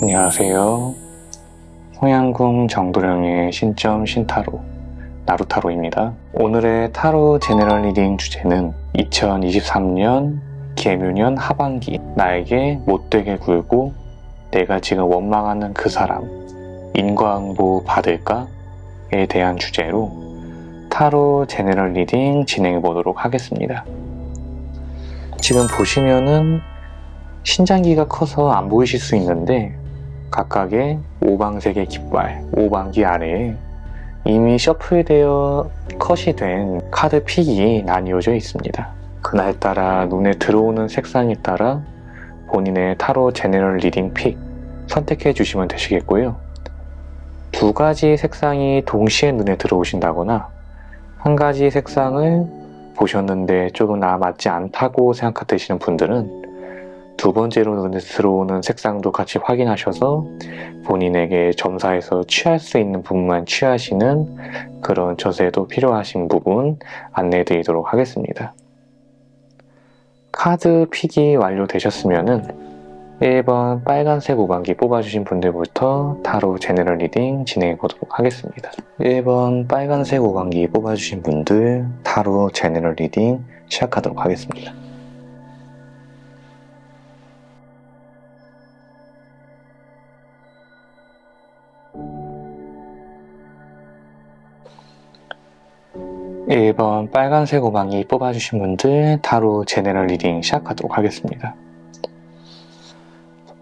안녕하세요. 성향궁 정도령의 신점 신타로 나루타로입니다. 오늘의 타로 제너럴 리딩 주제는 2023년 개묘년 하반기 나에게 못되게 굴고 내가 지금 원망하는 그 사람 인과응보 받을까에 대한 주제로 타로 제너럴 리딩 진행해 보도록 하겠습니다. 지금 보시면은 신장기가 커서 안 보이실 수 있는데 각각의 오방색의 깃발, 오방기 아래에 이미 셔플되어 컷이 된 카드 픽이 나뉘어져 있습니다. 그날따라 눈에 들어오는 색상에 따라 본인의 타로 제너럴 리딩 픽 선택해 주시면 되시겠고요. 두 가지 색상이 동시에 눈에 들어오신다거나 한 가지 색상을 보셨는데 조금 나 맞지 않다고 생각되시는 분들은 두 번째로 눈에 들어오는 색상도 같이 확인하셔서 본인에게 점사에서 취할 수 있는 부분만 취하시는 그런 저세도 필요하신 부분 안내해 드리도록 하겠습니다. 카드 픽이 완료되셨으면 1번 빨간색 오방기 뽑아주신 분들부터 타로 제너럴 리딩 진행해 보도록 하겠습니다. 1번 빨간색 오방기 뽑아주신 분들 타로 제너럴 리딩 시작하도록 하겠습니다. (1번) 빨간색 오방기 뽑아주신 분들 타로 제너럴 리딩 시작하도록 하겠습니다.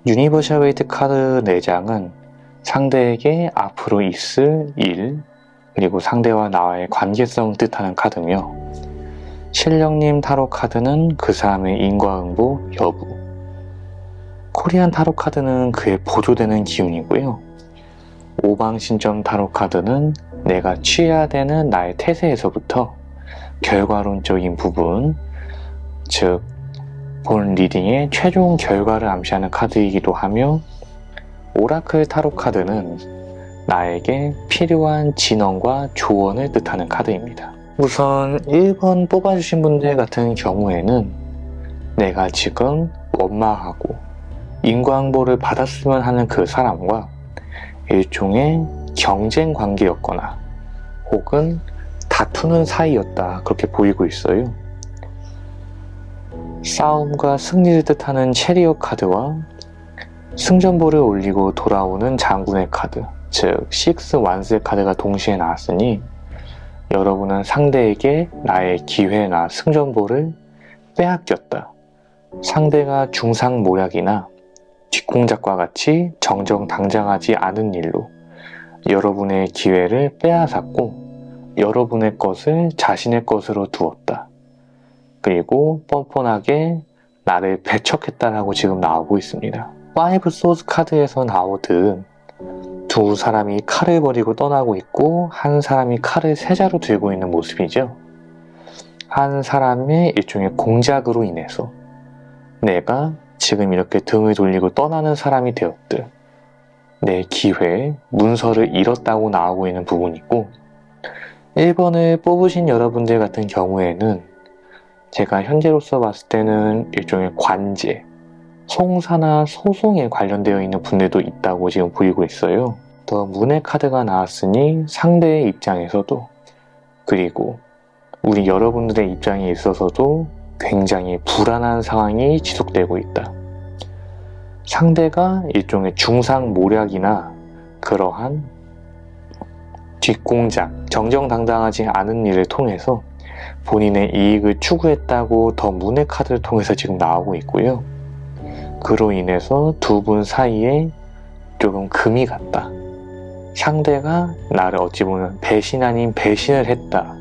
유니버셜 웨이트 카드 4장은 상대에게 앞으로 있을 일 그리고 상대와 나와의 관계성 뜻하는 카드며 실령님 타로 카드는 그 사람의 인과응보 여부, 코리안 타로 카드는 그의 보조되는 기운이고요. 오방신점 타로 카드는 내가 취해야 되는 나의 태세에서부터 결과론적인 부분, 즉 본 리딩의 최종 결과를 암시하는 카드이기도 하며 오라클 타로 카드는 나에게 필요한 진언과 조언을 뜻하는 카드입니다. 우선 1번 뽑아주신 분들 같은 경우에는 내가 지금 원망하고 인과응보를 받았으면 하는 그 사람과 일종의 경쟁 관계였거나 혹은 다투는 사이였다 그렇게 보이고 있어요. 싸움과 승리를 뜻하는 체리엇 카드와 승전보를 올리고 돌아오는 장군의 카드, 즉 식스 완스의 카드가 동시에 나왔으니 여러분은 상대에게 나의 기회나 승전보를 빼앗겼다. 상대가 중상모략이나 뒷공작과 같이 정정당당하지 않은 일로 여러분의 기회를 빼앗았고 여러분의 것을 자신의 것으로 두었다. 그리고 뻔뻔하게 나를 배척했다라고 지금 나오고 있습니다. 5 소드 카드에서 나오듯 두 사람이 칼을 버리고 떠나고 있고 한 사람이 칼을 세자로 들고 있는 모습이죠. 한 사람의 일종의 공작으로 인해서 내가 지금 이렇게 등을 돌리고 떠나는 사람이 되었듯 내 기회, 문서를 잃었다고 나오고 있는 부분이고 1번을 뽑으신 여러분들 같은 경우에는 제가 현재로서 봤을 때는 일종의 관제, 송사나 소송에 관련되어 있는 분들도 있다고 지금 보이고 있어요. 더 문의 카드가 나왔으니 상대의 입장에서도 그리고 우리 여러분들의 입장에 있어서도 굉장히 불안한 상황이 지속되고 있다. 상대가 일종의 중상모략이나 그러한 뒷공작, 정정당당하지 않은 일을 통해서 본인의 이익을 추구했다고 더 문의 카드를 통해서 지금 나오고 있고요. 그로 인해서 두 분 사이에 조금 금이 갔다. 상대가 나를 어찌 보면 배신 아닌 배신을 했다.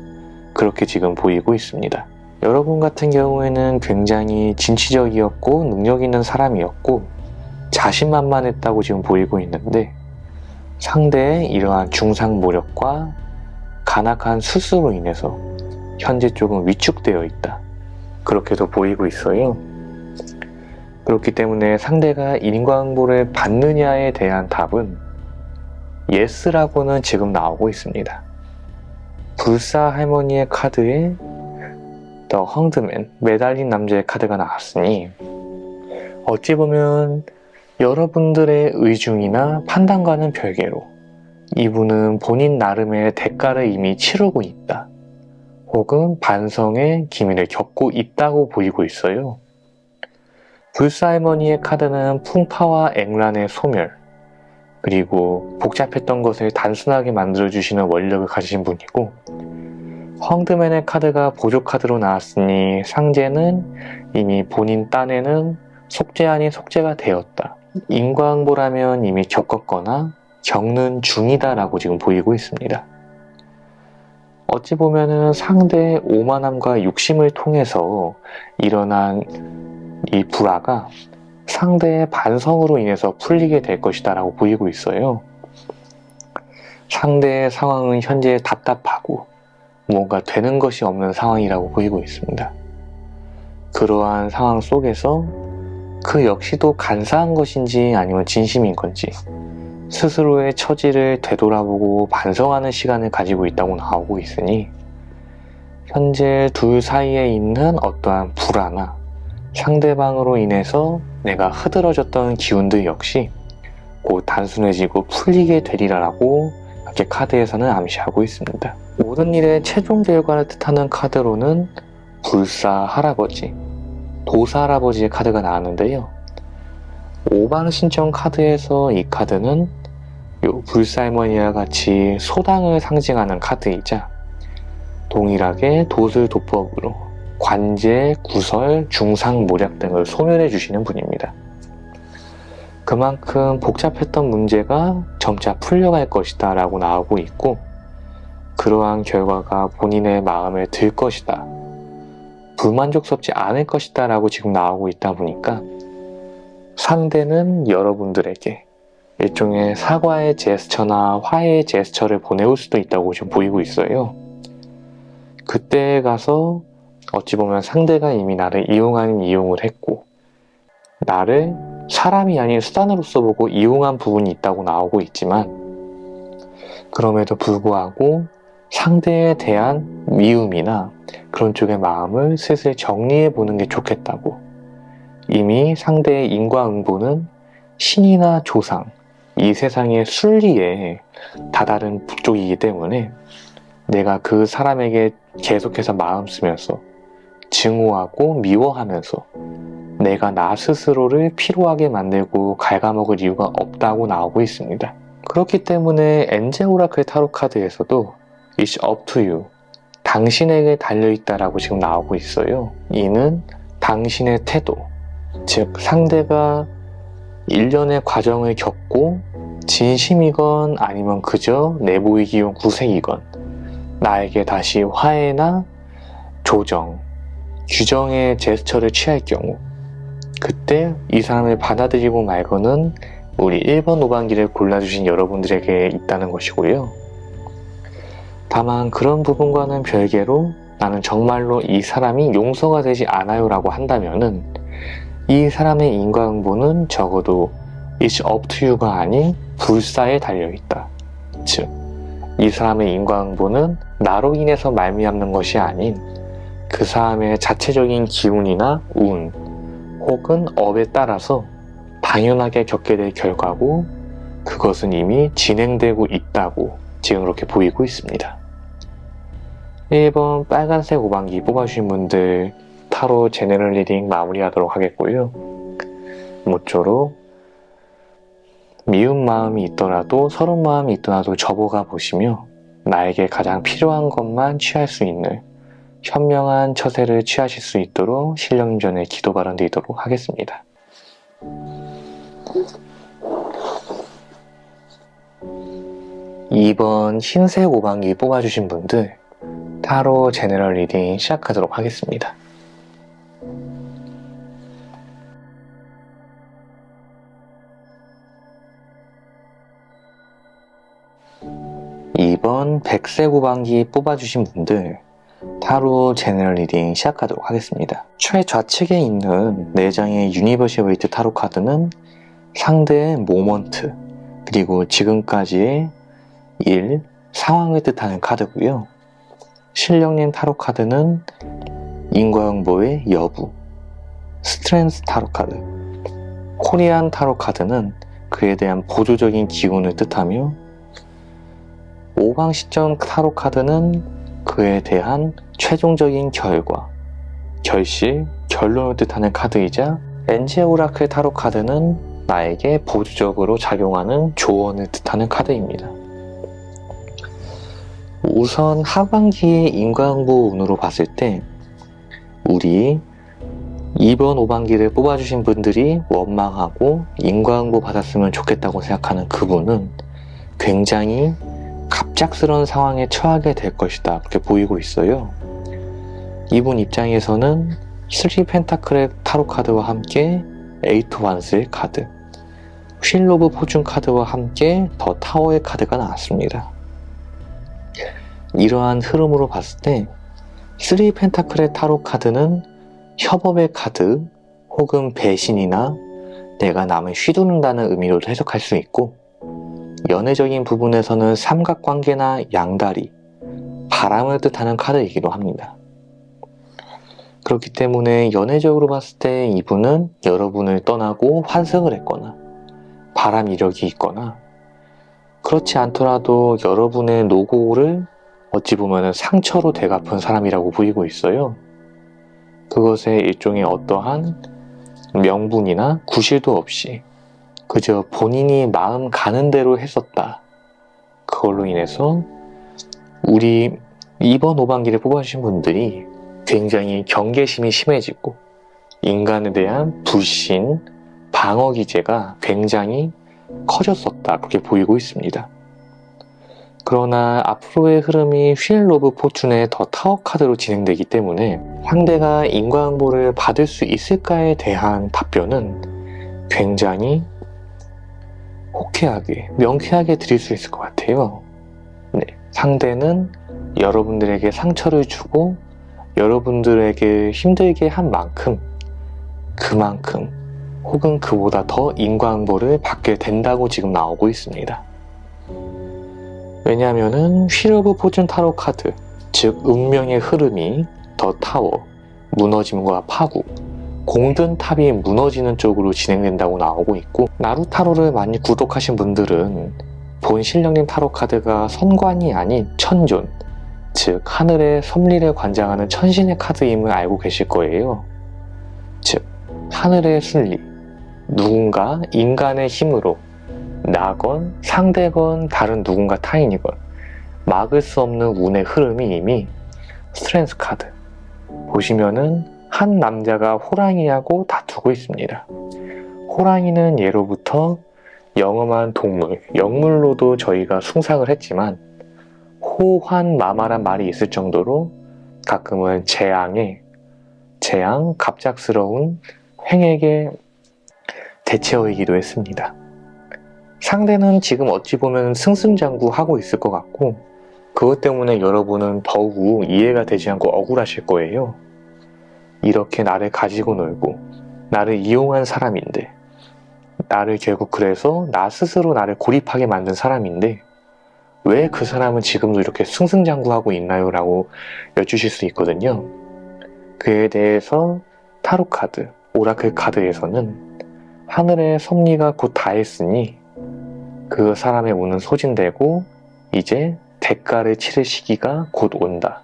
그렇게 지금 보이고 있습니다. 여러분 같은 경우에는 굉장히 진취적이었고 능력 있는 사람이었고 자신만만했다고 지금 보이고 있는데 상대의 이러한 중상모략과 간악한 수수로 인해서 현재 조금 위축되어 있다. 그렇게도 보이고 있어요. 그렇기 때문에 상대가 인과응보를 받느냐에 대한 답은 예스라고는 지금 나오고 있습니다. 불사 할머니의 카드에 더 헝드맨, 매달린 남자의 카드가 나왔으니 어찌 보면 여러분들의 의중이나 판단과는 별개로 이분은 본인 나름의 대가를 이미 치르고 있다. 혹은 반성의 기미를 겪고 있다고 보이고 있어요. 불사 할머니의 카드는 풍파와 앵란의 소멸, 그리고 복잡했던 것을 단순하게 만들어주시는 원력을 가지신 분이고 헝드맨의 카드가 보조 카드로 나왔으니 상제는 이미 본인 딴에는 속죄 아닌 속죄가 되었다. 인과응보라면 이미 겪었거나 겪는 중이다 라고 지금 보이고 있습니다. 어찌 보면은 상대의 오만함과 욕심을 통해서 일어난 이 불화가 상대의 반성으로 인해서 풀리게 될 것이다 라고 보이고 있어요. 상대의 상황은 현재 답답하고 뭔가 되는 것이 없는 상황이라고 보이고 있습니다. 그러한 상황 속에서 그 역시도 간사한 것인지 아니면 진심인 건지 스스로의 처지를 되돌아보고 반성하는 시간을 가지고 있다고 나오고 있으니 현재 둘 사이에 있는 어떠한 불화나 상대방으로 인해서 내가 흐드러졌던 기운들 역시 곧 단순해지고 풀리게 되리라고 이렇게 카드에서는 암시하고 있습니다. 모든 일의 최종 결과를 뜻하는 카드로는 불사 할아버지, 도사 할아버지의 카드가 나왔는데요. 5방 신청 카드에서 이 카드는 요 불사 할머니와 같이 소당을 상징하는 카드이자 동일하게 도술도법으로 관제, 구설, 중상모략 등을 소멸해 주시는 분입니다. 그만큼 복잡했던 문제가 점차 풀려갈 것이다 라고 나오고 있고 그러한 결과가 본인의 마음에 들 것이다, 불만족스럽지 않을 것이다 라고 지금 나오고 있다 보니까 상대는 여러분들에게 일종의 사과의 제스처나 화해의 제스처를 보내올 수도 있다고 지금 보이고 있어요. 그때에 가서 어찌 보면 상대가 이미 나를 이용하는 이용을 했고 나를 사람이 아닌 수단으로서 보고 이용한 부분이 있다고 나오고 있지만 그럼에도 불구하고 상대에 대한 미움이나 그런 쪽의 마음을 슬슬 정리해 보는 게 좋겠다고, 이미 상대의 인과응보는 신이나 조상, 이 세상의 순리에 다다른 쪽이기 때문에 내가 그 사람에게 계속해서 마음 쓰면서 증오하고 미워하면서 내가 나 스스로를 피로하게 만들고 갉아먹을 이유가 없다고 나오고 있습니다. 그렇기 때문에 엔젤 오라클 타로 카드에서도 It's up to you, 당신에게 달려있다라고 지금 나오고 있어요. 이는 당신의 태도, 즉 상대가 일련의 과정을 겪고 진심이건 아니면 그저 내보이기용 구색이건 나에게 다시 화해나 조정, 규정의 제스처를 취할 경우 그때 이 사람을 받아들이고 말고는 우리 1번 5반기를 골라주신 여러분들에게 있다는 것이고요. 다만 그런 부분과는 별개로 나는 정말로 이 사람이 용서가 되지 않아요 라고 한다면은 이 사람의 인과응보는 적어도 It's up to you가 아닌 불사에 달려있다. 즉, 이 사람의 인과응보는 나로 인해서 말미암는 것이 아닌 그 사람의 자체적인 기운이나 운 혹은 업에 따라서 당연하게 겪게 될 결과고 그것은 이미 진행되고 있다고 지금 그렇게 보이고 있습니다. 1번 빨간색 5반기 뽑아주신 분들 타로 제너럴 리딩 마무리하도록 하겠고요. 모쪼록 미운 마음이 있더라도 서러운 마음이 있더라도 접어가 보시며 나에게 가장 필요한 것만 취할 수 있는 현명한 처세를 취하실 수 있도록 신령님 전에 기도 발언드리도록 하겠습니다. 이번 흰색 오방기 뽑아주신 분들 타로 제너럴 리딩 시작하도록 하겠습니다. 이번 백색 오방기 뽑아주신 분들 타로 제너럴 리딩 시작하도록 하겠습니다. 최좌측에 있는 4장의 유니버셜 웨이트 타로 카드는 상대의 모먼트 그리고 지금까지의 일, 상황을 뜻하는 카드고요. 신령님 타로 카드는 인과응보의 여부, 스트렝스 타로 카드, 코리안 타로 카드는 그에 대한 보조적인 기운을 뜻하며 오방 시점 타로 카드는 그에 대한 최종적인 결과, 결실, 결론을 뜻하는 카드이자 엔젤 오라클 타로 카드는 나에게 보조적으로 작용하는 조언을 뜻하는 카드입니다. 우선 하반기의 인과응보 운으로 봤을 때 우리 이번 오반기를 뽑아주신 분들이 원망하고 인과응보 받았으면 좋겠다고 생각하는 그분은 굉장히 갑작스러운 상황에 처하게 될 것이다 그렇게 보이고 있어요. 이분 입장에서는 3 펜타클의 타로 카드와 함께 8 완스의 카드, 휠 오브 포춘 카드와 함께 더 타워의 카드가 나왔습니다. 이러한 흐름으로 봤을 때 3 펜타클의 타로 카드는 협업의 카드 혹은 배신이나 내가 남을 휘두른다는 의미로도 해석할 수 있고, 연애적인 부분에서는 삼각관계나 양다리, 바람을 뜻하는 카드이기도 합니다. 그렇기 때문에 연애적으로 봤을 때 이분은 여러분을 떠나고 환승을 했거나 바람 이력이 있거나, 그렇지 않더라도 여러분의 노고를 어찌 보면 상처로 되갚은 사람이라고 보이고 있어요. 그것에 일종의 어떠한 명분이나 구실도 없이 그저 본인이 마음 가는 대로 했었다. 그걸로 인해서 우리 이번 오반기를 뽑아주신 분들이 굉장히 경계심이 심해지고 인간에 대한 불신, 방어 기제가 굉장히 커졌었다. 그렇게 보이고 있습니다. 그러나 앞으로의 흐름이 휠 오브 포춘의 더 타워 카드로 진행되기 때문에 상대가 인과응보를 받을 수 있을까에 대한 답변은 굉장히 호쾌하게, 명쾌하게 드릴 수 있을 것 같아요. 네, 상대는 여러분들에게 상처를 주고 여러분들에게 힘들게 한 만큼 그만큼 혹은 그보다 더 인과응보를 받게 된다고 지금 나오고 있습니다. 왜냐하면은 휠 오브 포춘 타로 카드, 즉 운명의 흐름이 더 타워, 무너짐과 파국, 공든 탑이 무너지는 쪽으로 진행된다고 나오고 있고, 나루타로를 많이 구독하신 분들은 본 신령님 타로 카드가 선관이 아닌 천존, 즉 하늘의 섭리를 관장하는 천신의 카드임을 알고 계실 거예요. 즉 하늘의 순리, 누군가 인간의 힘으로 나건 상대건 다른 누군가 타인이건 막을 수 없는 운의 흐름이 이미 스트렝스 카드 보시면은 한 남자가 호랑이하고 다투고 있습니다. 호랑이는 예로부터 영험한 동물, 영물로도 저희가 숭상을 했지만 호환마마란 말이 있을 정도로 가끔은 재앙, 갑작스러운 횡액의 대체어이기도 했습니다. 상대는 지금 어찌 보면 승승장구하고 있을 것 같고, 그것 때문에 여러분은 더욱 이해가 되지 않고 억울하실 거예요. 이렇게 나를 가지고 놀고 나를 이용한 사람인데, 나를 결국 그래서 나 스스로 나를 고립하게 만든 사람인데 왜 그 사람은 지금도 이렇게 승승장구하고 있나요? 라고 여쭈실 수 있거든요. 그에 대해서 타로 카드, 오라클 카드에서는 하늘의 섭리가 곧 다했으니 그 사람의 운은 소진되고 이제 대가를 치를 시기가 곧 온다.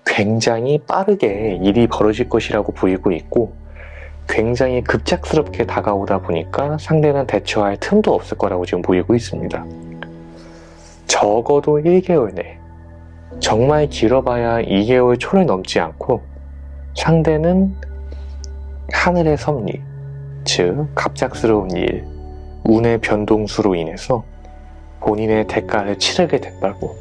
굉장히 빠르게 일이 벌어질 것이라고 보이고 있고, 굉장히 급작스럽게 다가오다 보니까 상대는 대처할 틈도 없을 거라고 지금 보이고 있습니다. 적어도 1개월 내, 정말 길어봐야 2개월 초를 넘지 않고 상대는 하늘의 섭리, 즉 갑작스러운 일, 운의 변동수로 인해서 본인의 대가를 치르게 됐다고.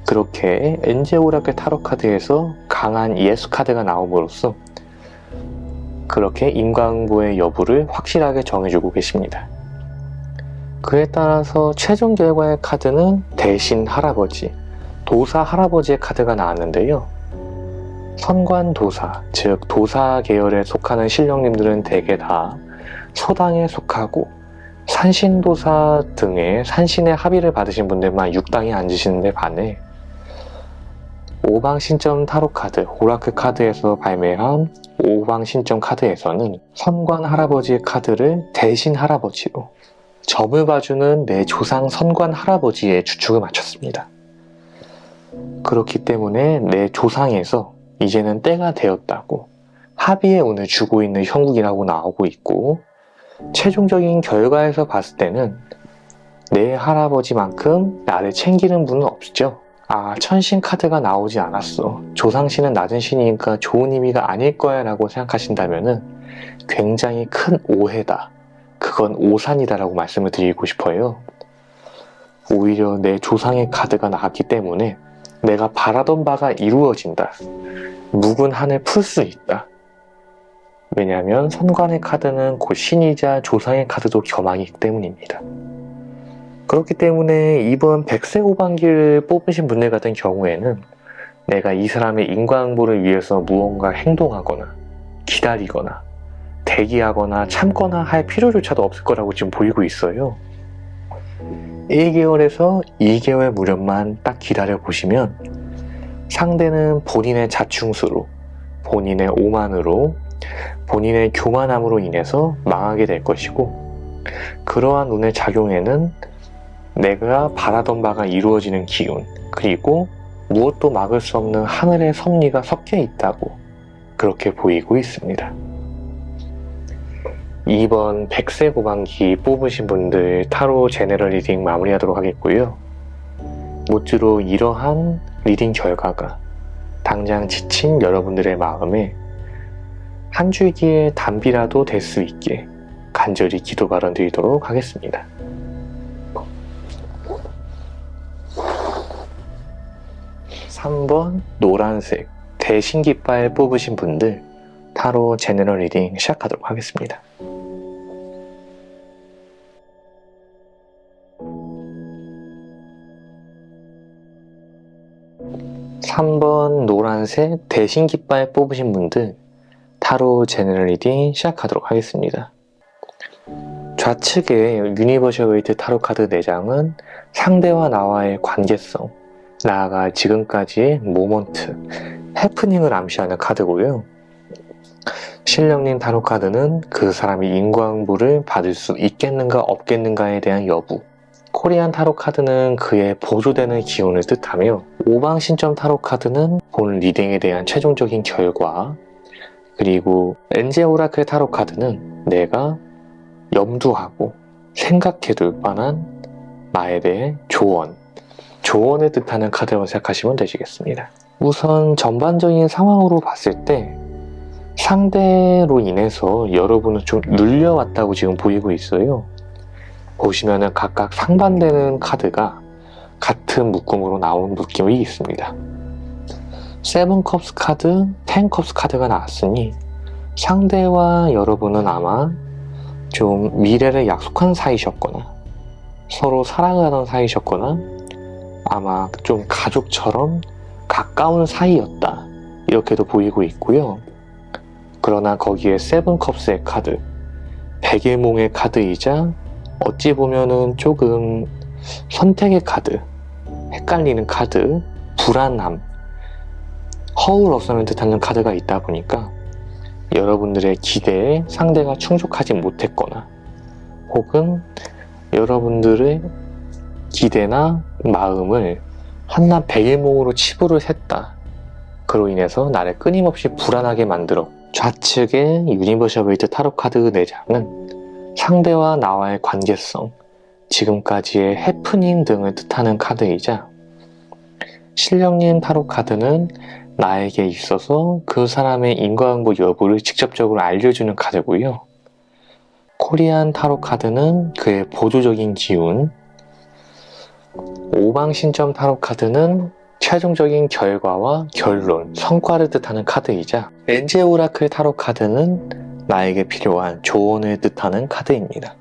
그렇게 엔젤 오라클 타로 카드에서 강한 예수 카드가 나옴으로써 그렇게 인과응보의 여부를 확실하게 정해주고 계십니다. 그에 따라서 최종 결과의 카드는 대신 할아버지, 도사 할아버지의 카드가 나왔는데요. 선관도사, 즉 도사 계열에 속하는 신령님들은 대개 다 소당에 속하고 산신도사 등의 산신의 합의를 받으신 분들만 6당에 앉으시는데 반해 오방신점 타로 카드, 오라클 카드에서 발매한 오방신점 카드에서는 선관 할아버지의 카드를 대신 할아버지로, 점을 봐주는 내 조상 선관 할아버지의 주축을 맞췄습니다. 그렇기 때문에 내 조상에서 이제는 때가 되었다고 합의의 운을 주고 있는 형국이라고 나오고 있고, 최종적인 결과에서 봤을 때는 내 할아버지만큼 나를 챙기는 분은 없죠. 아, 천신 카드가 나오지 않았어, 조상신은 낮은 신이니까 좋은 의미가 아닐 거야 라고 생각하신다면 굉장히 큰 오해다, 그건 오산이다 라고 말씀을 드리고 싶어요. 오히려 내 조상의 카드가 나왔기 때문에 내가 바라던 바가 이루어진다, 묵은 한을 풀 수 있다. 왜냐하면 선관의 카드는 곧 신이자 조상의 카드도 겸하기 때문입니다. 그렇기 때문에 이번 백색 오방기를 뽑으신 분들 같은 경우에는 내가 이 사람의 인과응보를 위해서 무언가 행동하거나 기다리거나 대기하거나 참거나 할 필요조차도 없을 거라고 지금 보이고 있어요. 1개월에서 2개월 무렵만 딱 기다려 보시면 상대는 본인의 자충수로, 본인의 오만으로, 본인의 교만함으로 인해서 망하게 될 것이고, 그러한 운의 작용에는 내가 바라던 바가 이루어지는 기운, 그리고 무엇도 막을 수 없는 하늘의 섭리가 섞여 있다고 그렇게 보이고 있습니다. 이번 백색 오방기 뽑으신 분들 타로 제너럴 리딩 마무리하도록 하겠고요. 모쪼록 이러한 리딩 결과가 당장 지친 여러분들의 마음에 한 줄기의 단비라도 될 수 있게 간절히 기도 발언 드리도록 하겠습니다. (3번) 노란색 대신깃발 뽑으신 분들 타로 제너럴 리딩 시작하도록 하겠습니다. (3번) 노란색 대신깃발 뽑으신 분들 타로 제너럴 리딩 시작하도록 하겠습니다. 좌측의 유니버셜 웨이트 타로 카드 4장은 상대와 나와의 관계성, 나아가 지금까지의 모먼트, 해프닝을 암시하는 카드고요. 신령님 타로 카드는 그 사람이 인과응보를 받을 수 있겠는가 없겠는가에 대한 여부, 코리안 타로 카드는 그의 보조되는 기운을 뜻하며, 오방신점 타로 카드는 본 리딩에 대한 최종적인 결과, 그리고 엔젤 오라클 타로 카드는 내가 염두하고 생각해둘 만한 나에 대해 조언을 뜻하는 카드라고 생각하시면 되시겠습니다. 우선 전반적인 상황으로 봤을 때 상대로 인해서 여러분은 좀 눌려왔다고 지금 보이고 있어요. 보시면은 각각 상반되는 카드가 같은 묶음으로 나온 느낌이 있습니다. 세븐컵스 카드, 텐컵스 카드가 나왔으니 상대와 여러분은 아마 좀 미래를 약속한 사이셨거나 서로 사랑하던 사이셨거나 아마 좀 가족처럼 가까운 사이였다, 이렇게도 보이고 있고요. 그러나 거기에 세븐컵스의 카드, 백일몽의 카드이자 어찌 보면은 조금 선택의 카드, 헷갈리는 카드, 불안함, 허울없음을 뜻하는 카드가 있다 보니까 여러분들의 기대에 상대가 충족하지 못했거나 혹은 여러분들의 기대나 마음을 한낱 백일몽으로 치부를 샜다, 그로 인해서 나를 끊임없이 불안하게 만들어. 좌측의 유니버셜 웨이트 타로 카드 4장은 상대와 나와의 관계성, 지금까지의 해프닝 등을 뜻하는 카드이자 실력님 타로 카드는 나에게 있어서 그 사람의 인과응보 여부를 직접적으로 알려주는 카드고요. 코리안 타로 카드는 그의 보조적인 기운, 오방신점 타로 카드는 최종적인 결과와 결론, 성과를 뜻하는 카드이자 엔젤 오라클 타로 카드는 나에게 필요한 조언을 뜻하는 카드입니다.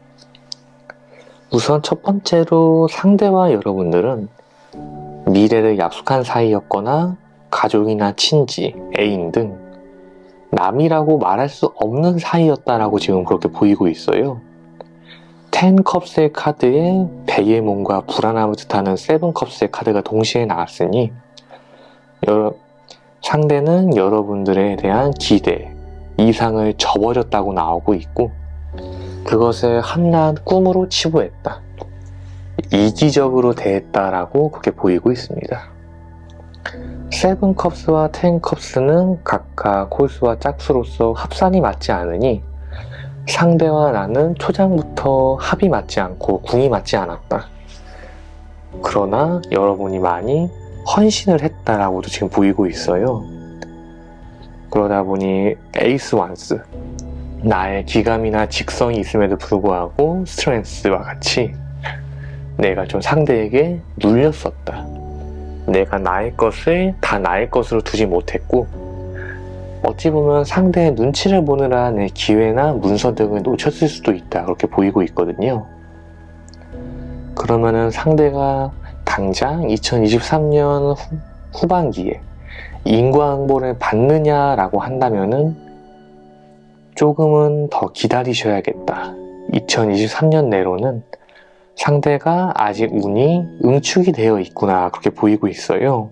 우선 첫 번째로 상대와 여러분들은 미래를 약속한 사이였거나 가족이나 친지, 애인 등 남이라고 말할 수 없는 사이였다라고 지금 그렇게 보이고 있어요. 10컵스의 카드에 배의 몸과 불안함을 뜻하는 7컵스의 카드가 동시에 나왔으니 상대는 여러분들에 대한 기대, 이상을 저버렸다고 나오고 있고 그것을 한낱 꿈으로 치부했다. 이기적으로 대했다라고 그렇게 보이고 있습니다. 7컵스와 10컵스는 각각 홀수와 짝수로서 합산이 맞지 않으니 상대와 나는 초장부터 합이 맞지 않고 궁이 맞지 않았다. 그러나 여러분이 많이 헌신을 했다라고도 지금 보이고 있어요. 그러다 보니 에이스 완스, 나의 기감이나 직성이 있음에도 불구하고 스트렝스와 같이 내가 좀 상대에게 눌렸었다. 내가 나의 것을 다 나의 것으로 두지 못했고 어찌 보면 상대의 눈치를 보느라 내 기회나 문서 등을 놓쳤을 수도 있다. 그렇게 보이고 있거든요. 그러면은 상대가 당장 2023년 후반기에 인과응보를 받느냐라고 한다면은 조금은 더 기다리셔야겠다. 2023년 내로는 상대가 아직 운이 응축이 되어 있구나 그렇게 보이고 있어요.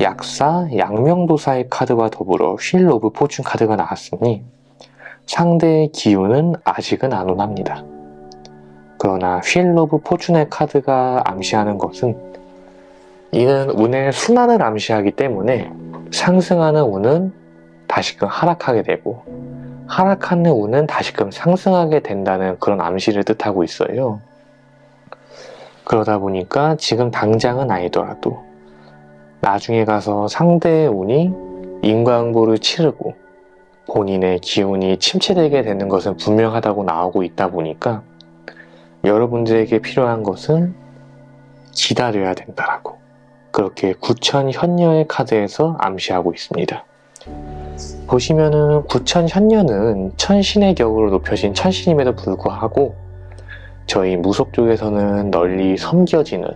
약사, 양명도사의 카드와 더불어 휠 오브 포춘 카드가 나왔으니 상대의 기운은 아직은 안 온합니다. 그러나 휠 오브 포춘의 카드가 암시하는 것은 이는 운의 순환을 암시하기 때문에 상승하는 운은 다시금 하락하게 되고 하락하는 운은 다시금 상승하게 된다는 그런 암시를 뜻하고 있어요. 그러다 보니까 지금 당장은 아니더라도 나중에 가서 상대의 운이 인과응보를 치르고 본인의 기운이 침체되게 되는 것은 분명하다고 나오고 있다 보니까 여러분들에게 필요한 것은 기다려야 된다라고 그렇게 구천현녀의 카드에서 암시하고 있습니다. 보시면은 구천현녀는 천신의 격으로 높여진 천신임에도 불구하고 저희 무속 쪽에서는 널리 섬겨지는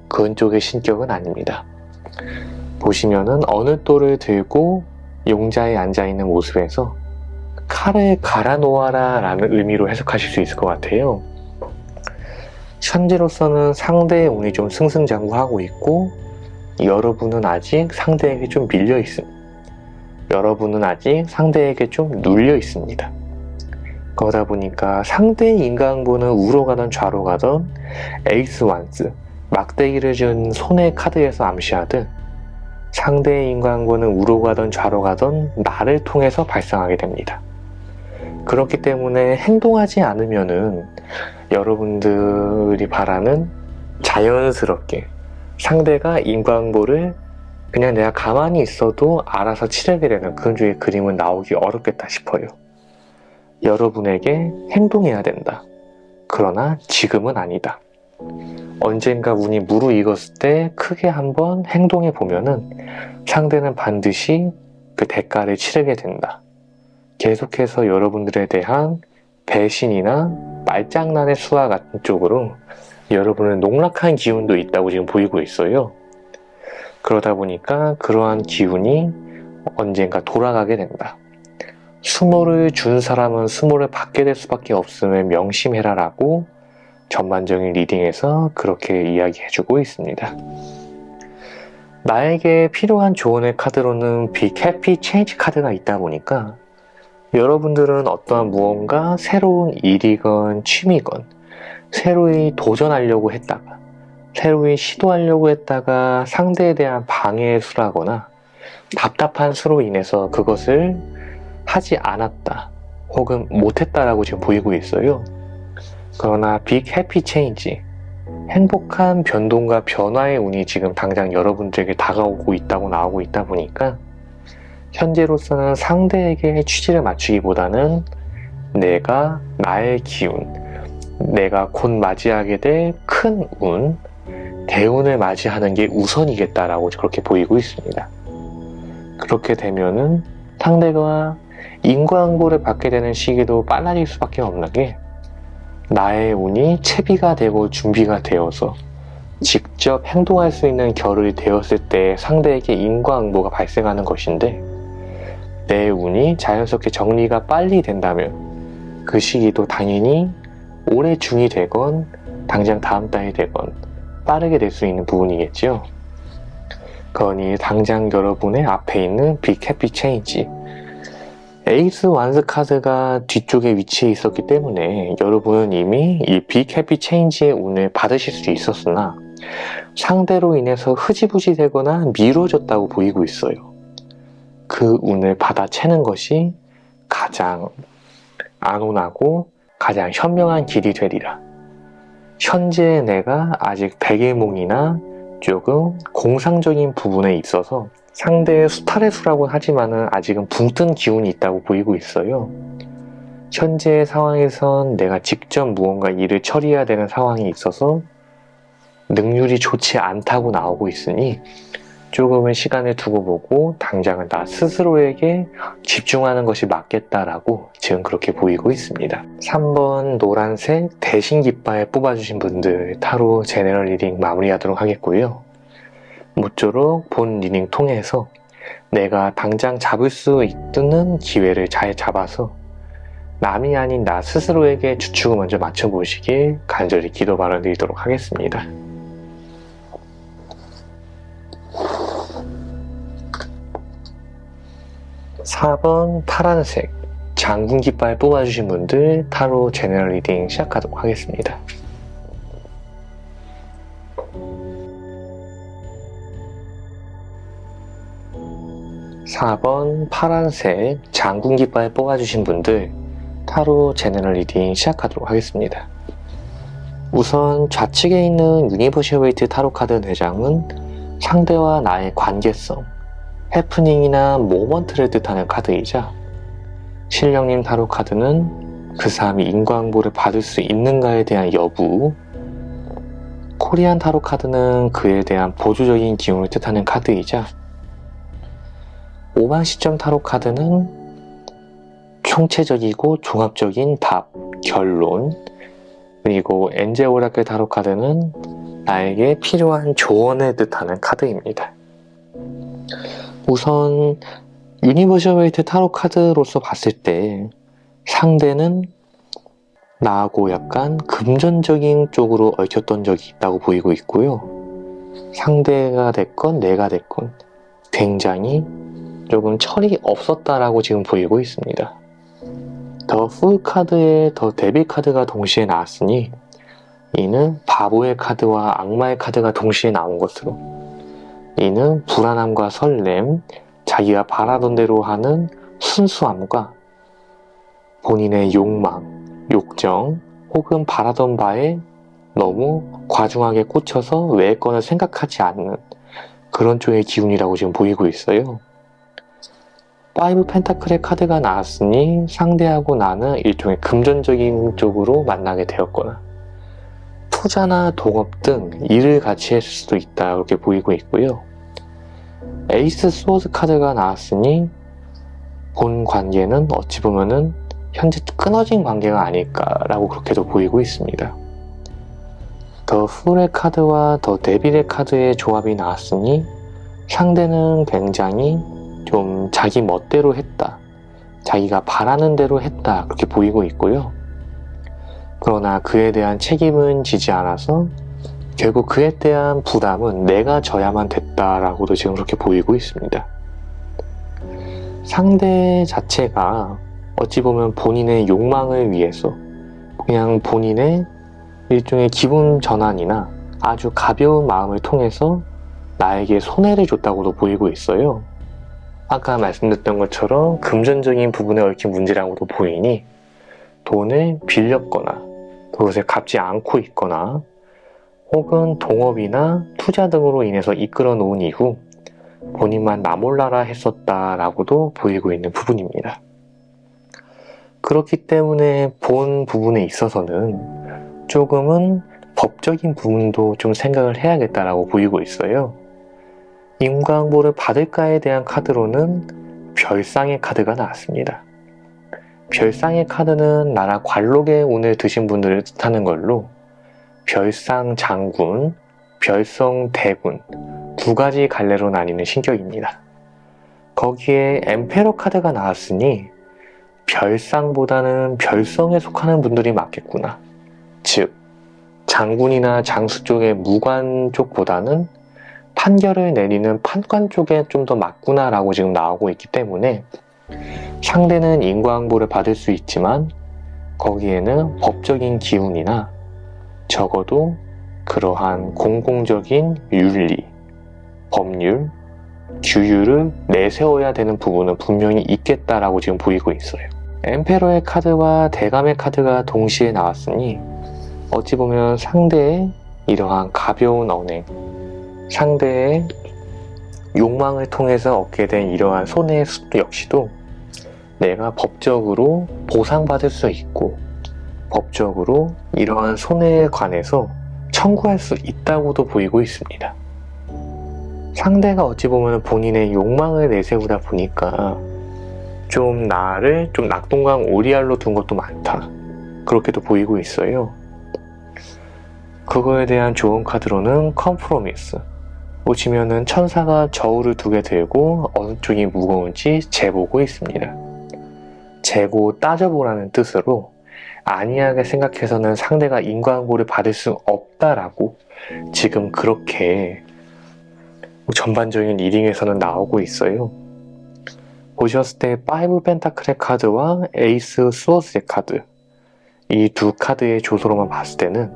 그런 쪽의 신격은 아닙니다. 보시면은 어느 돌을 들고 용자에 앉아있는 모습에서 칼을 갈아 놓아라 라는 의미로 해석하실 수 있을 것 같아요. 현재로서는 상대의 운이 좀 승승장구하고 있고 여러분은 아직 상대에게 좀 밀려 있습니다. 여러분은 아직 상대에게 좀 눌려 있습니다. 그러다 보니까 상대의 인과응보는 우로 가던 좌로 가던 에이스 완스, 막대기를 준 손의 카드에서 암시하듯 상대의 인과응보는 우로 가던 좌로 가던 나를 통해서 발생하게 됩니다. 그렇기 때문에 행동하지 않으면은 여러분들이 바라는 자연스럽게 상대가 인과응보를 그냥 내가 가만히 있어도 알아서 치르게 되는 그런 쪽의 그림은 나오기 어렵겠다 싶어요. 여러분에게 행동해야 된다. 그러나 지금은 아니다. 언젠가 운이 무르익었을 때 크게 한번 행동해 보면은 상대는 반드시 그 대가를 치르게 된다. 계속해서 여러분들에 대한 배신이나 말장난의 수와 같은 쪽으로 여러분은 농락한 기운도 있다고 지금 보이고 있어요. 그러다 보니까 그러한 기운이 언젠가 돌아가게 된다. 수모를 준 사람은 수모를 받게 될 수밖에 없음을 명심해라라고 전반적인 리딩에서 그렇게 이야기해주고 있습니다. 나에게 필요한 조언의 카드로는 Be Happy Change 카드가 있다 보니까 여러분들은 어떠한 무언가 새로운 일이건 취미건 새로이 도전하려고 했다가 새로이 시도하려고 했다가 상대에 대한 방해의 수라거나 답답한 수로 인해서 그것을 하지 않았다 혹은 못했다라고 지금 보이고 있어요. 그러나 빅 해피 체인지, 행복한 변동과 변화의 운이 지금 당장 여러분들에게 다가오고 있다고 나오고 있다 보니까 현재로서는 상대에게 취지를 맞추기보다는 내가 나의 기운, 내가 곧 맞이하게 될 큰 운, 대운을 맞이하는 게 우선이겠다라고 그렇게 보이고 있습니다. 그렇게 되면은 상대가 인과응보를 받게 되는 시기도 빨라질 수밖에 없는 게 나의 운이 채비가 되고 준비가 되어서 직접 행동할 수 있는 결이 되었을 때 상대에게 인과응보가 발생하는 것인데, 내 운이 자연스럽게 정리가 빨리 된다면 그 시기도 당연히 올해 중이 되건 당장 다음 달이 되건 빠르게 될 수 있는 부분이겠죠. 그러니 당장 여러분의 앞에 있는 빅 해피 체인지, 에이스 완스 카드가 뒤쪽에 위치해 있었기 때문에 여러분은 이미 이 빅 해피 체인지의 운을 받으실 수 있었으나 상대로 인해서 흐지부지 되거나 미뤄졌다고 보이고 있어요. 그 운을 받아채는 것이 가장 안온하고 가장 현명한 길이 되리라. 현재 내가 아직 백일몽이나 조금 공상적인 부분에 있어서 상대의 수탈의 수라고 하지만은 아직은 붕뜬 기운이 있다고 보이고 있어요. 현재의 상황에선 내가 직접 무언가 일을 처리해야 되는 상황이 있어서 능률이 좋지 않다고 나오고 있으니 조금은 시간을 두고 보고 당장은 나 스스로에게 집중하는 것이 맞겠다라고 지금 그렇게 보이고 있습니다. 3번 노란색 대신 깃발 뽑아주신 분들 타로 제너럴 리딩 마무리하도록 하겠고요. 모쪼록 본 리딩 통해서 내가 당장 잡을 수 있는 기회를 잘 잡아서 남이 아닌 나 스스로에게 주축을 먼저 맞춰보시길 간절히 기도 바라드리도록 하겠습니다. (4번) 파란색 장군 깃발 뽑아주신 분들 타로 제너럴 리딩 시작하도록 하겠습니다. (4번) 파란색 장군 깃발 뽑아주신 분들 타로 제너럴 리딩 시작하도록 하겠습니다. 우선 좌측에 있는 유니버셜 웨이트 타로 카드 4장은 상대와 나의 관계성, 해프닝이나 모먼트를 뜻하는 카드이자, 신령님 타로 카드는 그 사람이 인과응보를 받을 수 있는가에 대한 여부, 코리안 타로 카드는 그에 대한 보조적인 기운을 뜻하는 카드이자, 5만 시점 타로 카드는 총체적이고 종합적인 답, 결론, 그리고 엔젤 오라클 타로 카드는 나에게 필요한 조언을 뜻하는 카드입니다. 우선 유니버셜 웨이트 타로 카드로서 봤을 때 상대는 나하고 약간 금전적인 쪽으로 얽혔던 적이 있다고 보이고 있고요. 상대가 됐건 내가 됐건 굉장히 조금 철이 없었다라고 지금 보이고 있습니다. 더 풀 카드에 더 데빌 카드가 동시에 나왔으니 이는 바보의 카드와 악마의 카드가 동시에 나온 것으로 이는 불안함과 설렘, 자기가 바라던 대로 하는 순수함과 본인의 욕망, 욕정 혹은 바라던 바에 너무 과중하게 꽂혀서 외의 거는 생각하지 않는 그런 쪽의 기운이라고 지금 보이고 있어요. 5 펜타클의 카드가 나왔으니 상대하고 나는 일종의 금전적인 쪽으로 만나게 되었거나 투자나 동업 등 일을 같이 했을 수도 있다 그렇게 보이고 있고요. 에이스 소드 카드가 나왔으니 본 관계는 어찌 보면은 현재 끊어진 관계가 아닐까라고 그렇게도 보이고 있습니다. 더 풀의 카드와 더 데빌의 카드의 조합이 나왔으니 상대는 굉장히 좀 자기 멋대로 했다, 자기가 바라는 대로 했다 그렇게 보이고 있고요. 그러나 그에 대한 책임은 지지 않아서 결국 그에 대한 부담은 내가 져야만 됐다라고도 지금 그렇게 보이고 있습니다. 상대 자체가 어찌 보면 본인의 욕망을 위해서 그냥 본인의 일종의 기분 전환이나 아주 가벼운 마음을 통해서 나에게 손해를 줬다고도 보이고 있어요. 아까 말씀드렸던 것처럼 금전적인 부분에 얽힌 문제라고도 보이니 돈을 빌렸거나 그것을 갚지 않고 있거나 혹은 동업이나 투자 등으로 인해서 이끌어 놓은 이후 본인만 나 몰라라 했었다라고도 보이고 있는 부분입니다. 그렇기 때문에 본 부분에 있어서는 조금은 법적인 부분도 좀 생각을 해야겠다라고 보이고 있어요. 인과응보를 받을까에 대한 카드로는 별상의 카드가 나왔습니다. 별상의 카드는 나라 관록의 운을 드신 분들을 뜻하는 걸로 별상 장군, 별성 대군 두 가지 갈래로 나뉘는 신격입니다. 거기에 엠페러 카드가 나왔으니 별상보다는 별성에 속하는 분들이 맞겠구나. 즉, 장군이나 장수 쪽의 무관 쪽보다는 판결을 내리는 판관 쪽에 좀 더 맞구나 라고 지금 나오고 있기 때문에 상대는 인과응보를 받을 수 있지만 거기에는 법적인 기운이나 적어도 그러한 공공적인 윤리, 법률, 규율을 내세워야 되는 부분은 분명히 있겠다라고 지금 보이고 있어요. 엠페러의 카드와 대감의 카드가 동시에 나왔으니 어찌 보면 상대의 이러한 가벼운 언행, 상대의 욕망을 통해서 얻게 된 이러한 손해 역시도 내가 법적으로 보상받을 수 있고 법적으로 이러한 손해에 관해서 청구할 수 있다고도 보이고 있습니다. 상대가 어찌 보면 본인의 욕망을 내세우다 보니까 좀 나를 좀 낙동강 오리알로 둔 것도 많다. 그렇게도 보이고 있어요. 그거에 대한 좋은 카드로는 컴프로미스. 보시면은 천사가 저울을 2개 들고 어느 쪽이 무거운지 재보고 있습니다. 재고 따져보라는 뜻으로 안이하게 생각해서는 상대가 인과응보를 받을 수 없다라고 지금 그렇게 전반적인 리딩에서는 나오고 있어요. 보셨을 때 5 펜타클의 카드와 에이스 스워스의 카드, 이 두 카드의 조소로만 봤을 때는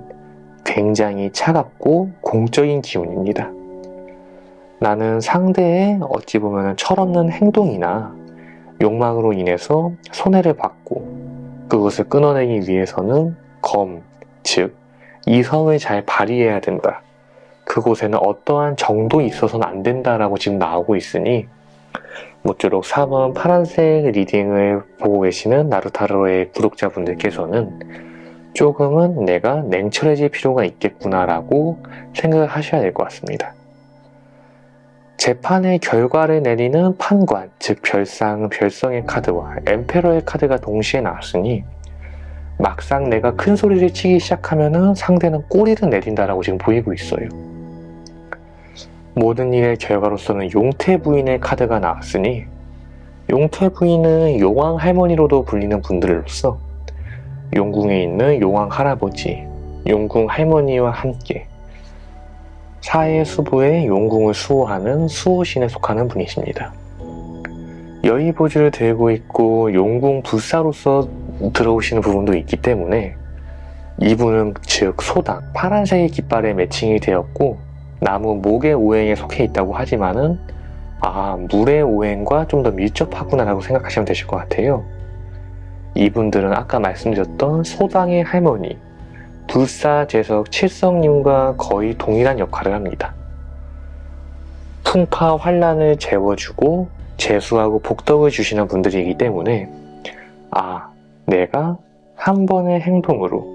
굉장히 차갑고 공적인 기운입니다. 나는 상대의 어찌 보면 철없는 행동이나 욕망으로 인해서 손해를 받고 그것을 끊어내기 위해서는 즉 이성을 잘 발휘해야 된다. 그곳에는 어떠한 정도 있어서는 안 된다라고 지금 나오고 있으니 모쪼록 4번 파란색 리딩을 보고 계시는 나루타로의 구독자분들께서는 조금은 내가 냉철해질 필요가 있겠구나라고 생각을 하셔야 될 것 같습니다. 재판의 결과를 내리는 판관, 즉 별상, 별성의 카드와 엠페러의 카드가 동시에 나왔으니 막상 내가 큰 소리를 치기 시작하면은 상대는 꼬리를 내린다라고 지금 보이고 있어요. 모든 일의 결과로서는 용태 부인의 카드가 나왔으니 용태 부인은 용왕 할머니로도 불리는 분들로서 용궁에 있는 용왕 할아버지, 용궁 할머니와 함께 사해 수부의 용궁을 수호하는 수호신에 속하는 분이십니다. 여의보주를 들고 있고 용궁 불사로서 들어오시는 부분도 있기 때문에 이분은 즉 소당, 파란색의 깃발에 매칭이 되었고 나무 목의 오행에 속해 있다고 하지만은 물의 오행과 좀 더 밀접하구나 라고 생각하시면 되실 것 같아요. 이분들은 아까 말씀드렸던 소당의 할머니, 불사제석 칠성님과 거의 동일한 역할을 합니다. 풍파 환란을 재워주고 재수하고 복덕을 주시는 분들이기 때문에 내가 한 번의 행동으로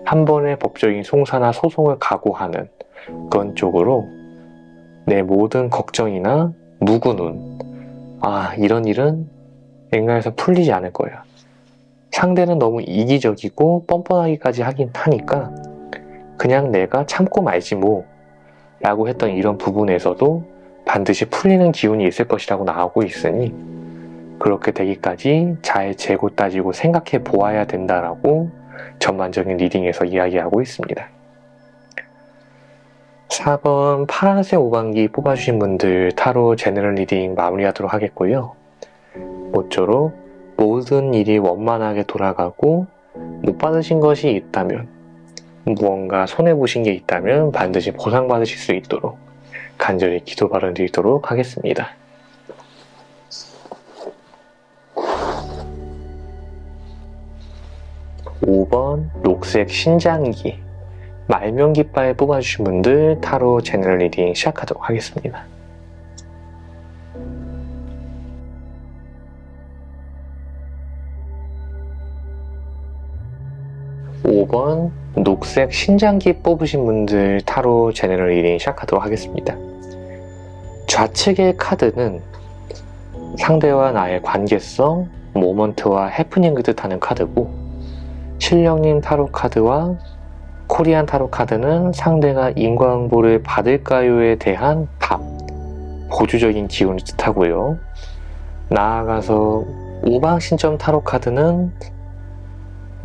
한 번의 법적인 송사나 소송을 각오하는 그런 쪽으로 내 모든 걱정이나 무구눈 이런 일은 앵간에서 풀리지 않을 거야. 상대는 너무 이기적이고 뻔뻔하기까지 하긴 하니까 그냥 내가 참고 말지 뭐 라고 했던 이런 부분에서도 반드시 풀리는 기운이 있을 것이라고 나오고 있으니 그렇게 되기까지 잘 재고 따지고 생각해 보아야 된다라고 전반적인 리딩에서 이야기하고 있습니다. 4번 파란색 오방기 뽑아주신 분들 타로 제너럴 리딩 마무리하도록 하겠고요. 모쪼록 모든 일이 원만하게 돌아가고 못 받으신 것이 있다면 무언가 손해보신 게 있다면 반드시 보상받으실 수 있도록 간절히 기도 바람 드리도록 하겠습니다. 5번 녹색 신장기 말명기빨 뽑아주신 분들 타로 제너럴 리딩 시작하도록 하겠습니다. (5번) 녹색 신장기 뽑으신 분들 타로 제너럴 리딩 시작하도록 하겠습니다. 좌측의 카드는 상대와 나의 관계성, 모먼트와 해프닝을 뜻하는 카드고, 신령님 타로 카드와 코리안 타로 카드는 상대가 인과응보를 받을까요에 대한 답, 보조적인 기운을 뜻하고요. 나아가서 우방신점 타로 카드는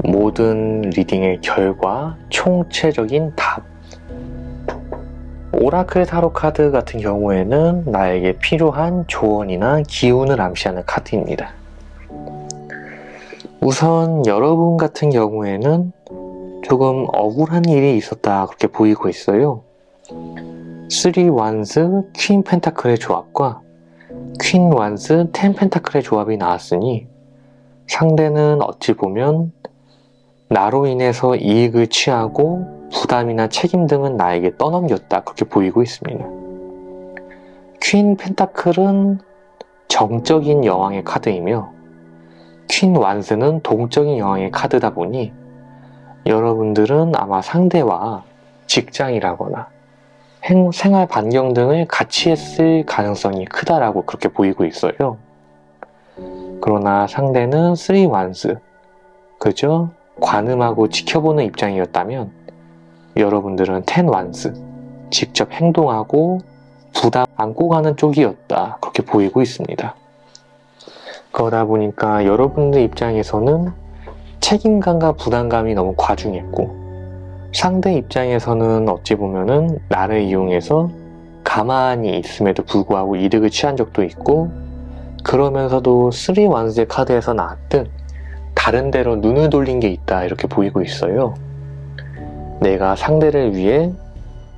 모든 리딩의 결과, 총체적인 답. 오라클 타로 카드 같은 경우에는 나에게 필요한 조언이나 기운을 암시하는 카드입니다. 우선 여러분 같은 경우에는 조금 억울한 일이 있었다 그렇게 보이고 있어요. 3 완스 퀸 펜타클의 조합과 퀸 완스 10 펜타클의 조합이 나왔으니 상대는 어찌 보면 나로 인해서 이익을 취하고 부담이나 책임 등은 나에게 떠넘겼다 그렇게 보이고 있습니다. 퀸 펜타클은 정적인 여왕의 카드이며 퀸 완스는 동적인 여왕의 카드다 보니 여러분들은 아마 상대와 직장이라거나 생활 반경 등을 같이 했을 가능성이 크다라고 그렇게 보이고 있어요. 그러나 상대는 3 완스, 그죠? 관음하고 지켜보는 입장이었다면 여러분들은 10 완스, 직접 행동하고 부담 안고 가는 쪽이었다 그렇게 보이고 있습니다. 그러다 보니까 여러분들 입장에서는 책임감과 부담감이 너무 과중했고, 상대 입장에서는 어찌 보면은 나를 이용해서 가만히 있음에도 불구하고 이득을 취한 적도 있고, 그러면서도 3 완스의 카드에서 나왔듯 다른 데로 눈을 돌린 게 있다 이렇게 보이고 있어요. 내가 상대를 위해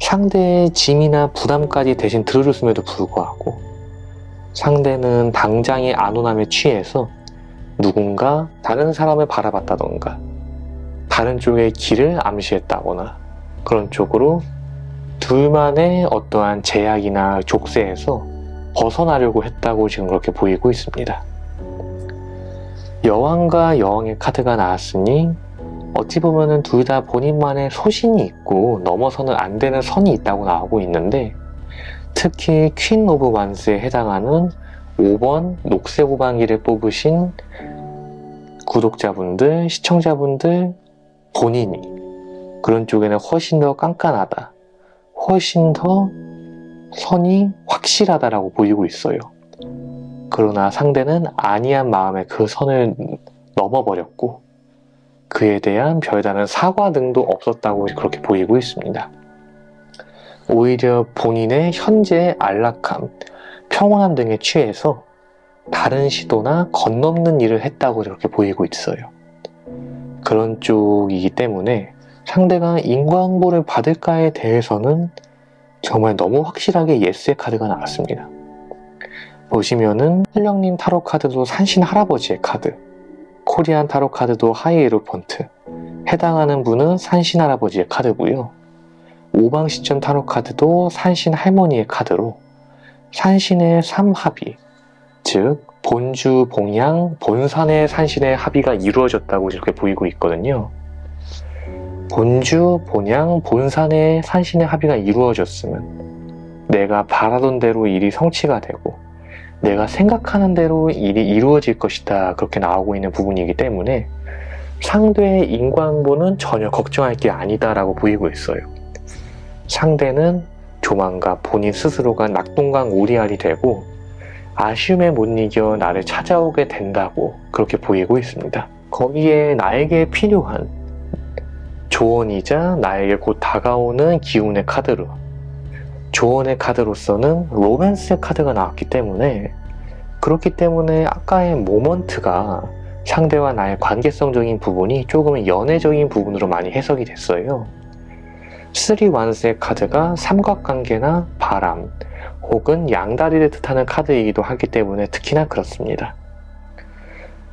상대의 짐이나 부담까지 대신 들어줬음에도 불구하고 상대는 당장의 안온함에 취해서 누군가 다른 사람을 바라봤다던가 다른 쪽의 길을 암시했다거나 그런 쪽으로 둘만의 어떠한 제약이나 족쇄에서 벗어나려고 했다고 지금 그렇게 보이고 있습니다. 여왕과 여왕의 카드가 나왔으니 어찌 보면은 둘 다 본인만의 소신이 있고 넘어서는 안 되는 선이 있다고 나오고 있는데, 특히 퀸 오브 완스에 해당하는 5번 녹색 후반기를 뽑으신 구독자분들, 시청자분들 본인이 그런 쪽에는 훨씬 더 깐깐하다, 훨씬 더 선이 확실하다라고 보이고 있어요. 그러나 상대는 안이한 마음에 그 선을 넘어버렸고 그에 대한 별다른 사과 등도 없었다고 그렇게 보이고 있습니다. 오히려 본인의 현재의 안락함, 평온함 등에 취해서 다른 시도나 건넘는 일을 했다고 그렇게 보이고 있어요. 그런 쪽이기 때문에 상대가 인과응보를 받을까에 대해서는 정말 너무 확실하게 예스의 카드가 나왔습니다. 보시면은 신령님 타로 카드도 산신 할아버지의 카드, 코리안 타로 카드도 하이에로펀트, 해당하는 분은 산신 할아버지의 카드고요. 오방시점 타로 카드도 산신 할머니의 카드로 산신의 3합이, 즉 본주, 봉양, 본산의 산신의 합의가 이루어졌다고 이렇게 보이고 있거든요. 본주, 본양, 본산의 산신의 합의가 이루어졌으면 내가 바라던 대로 일이 성취가 되고 내가 생각하는 대로 일이 이루어질 것이다 그렇게 나오고 있는 부분이기 때문에 상대의 인과응보는 전혀 걱정할 게 아니다 라고 보이고 있어요. 상대는 조만간 본인 스스로가 낙동강 오리알이 되고 아쉬움에 못 이겨 나를 찾아오게 된다고 그렇게 보이고 있습니다. 거기에 나에게 필요한 조언이자 나에게 곧 다가오는 기운의 카드로, 조언의 카드로서는 로맨스의 카드가 나왔기 때문에, 그렇기 때문에 아까의 모먼트가 상대와 나의 관계성적인 부분이 조금 연애적인 부분으로 많이 해석이 됐어요. 3 완스의 카드가 삼각관계나 바람 혹은 양다리를 뜻하는 카드이기도 하기 때문에 특히나 그렇습니다.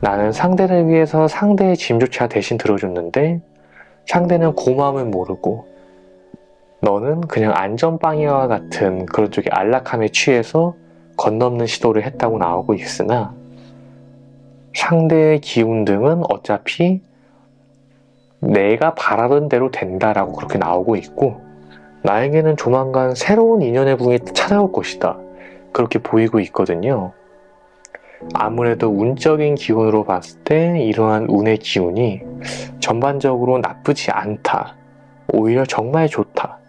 나는 상대를 위해서 상대의 짐조차 대신 들어줬는데 상대는 고마움을 모르고 너는 그냥 안전빵이와 같은 그런 쪽의 안락함에 취해서 건넘는 시도를 했다고 나오고 있으나 상대의 기운 등은 어차피 내가 바라던 대로 된다라고 그렇게 나오고 있고 나에게는 조만간 새로운 인연의 궁이 찾아올 것이다. 그렇게 보이고 있거든요. 아무래도 운적인 기운으로 봤을 때 이러한 운의 기운이 전반적으로 나쁘지 않다. 오히려 정말 좋다.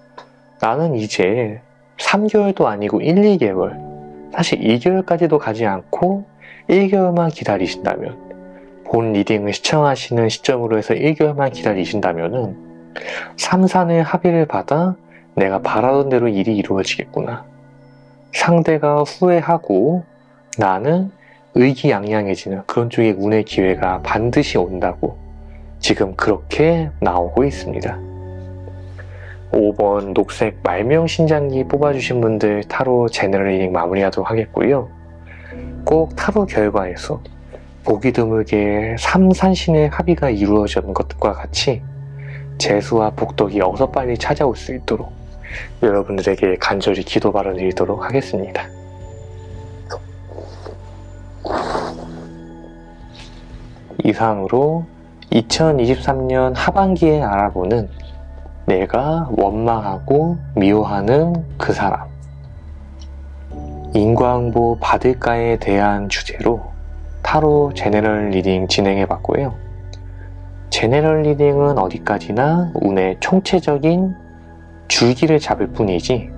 나는 이제 3개월도 아니고 1, 2개월, 사실 2개월까지도 가지 않고 1개월만 기다리신다면, 본 리딩을 시청하시는 시점으로 해서 1개월만 기다리신다면은 3, 4의 합의를 받아 내가 바라던 대로 일이 이루어지겠구나. 상대가 후회하고 나는 의기양양해지는 그런 쪽의 운의 기회가 반드시 온다고 지금 그렇게 나오고 있습니다. 5번 녹색 말명신장기 뽑아주신 분들 타로 제너럴 리딩 마무리하도록 하겠고요. 꼭 타로 결과에서 보기 드물게 삼산신의 합의가 이루어진 것과 같이 재수와 복덕이 어서 빨리 찾아올 수 있도록 여러분들에게 간절히 기도 바라드리도록 하겠습니다. 이상으로 2023년 하반기에 알아보는 내가 원망하고 미워하는 그 사람, 인과응보 받을까에 대한 주제로 타로 제너럴 리딩 진행해봤고요. 제너럴 리딩은 어디까지나 운의 총체적인 줄기를 잡을 뿐이지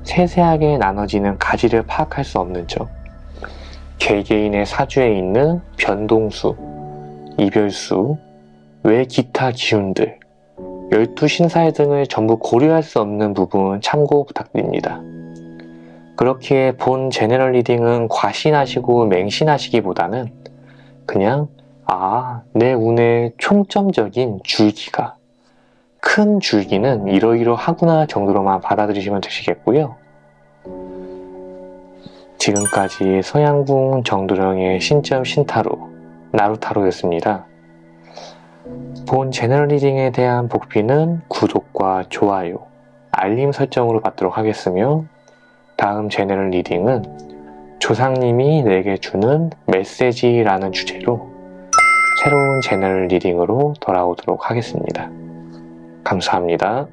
세세하게 나눠지는 가지를 파악할 수 없는 점, 개개인의 사주에 있는 변동수, 이별수, 외 기타 기운들, 12신사의 등을 전부 고려할 수 없는 부분 참고 부탁드립니다. 그렇기에 본 제너럴 리딩은 과신하시고 맹신하시기보다는 그냥 내 운의 총점적인 줄기가, 큰 줄기는 이러이러하구나 정도로만 받아들이시면 되시겠고요. 지금까지 서양궁 정두령의 신점 신타로 나루타로였습니다. 본 제너럴 리딩에 대한 복비는 구독과 좋아요, 알림 설정으로 받도록 하겠으며 다음 제너럴 리딩은 조상님이 내게 주는 메시지라는 주제로 새로운 제너럴 리딩으로 돌아오도록 하겠습니다. 감사합니다.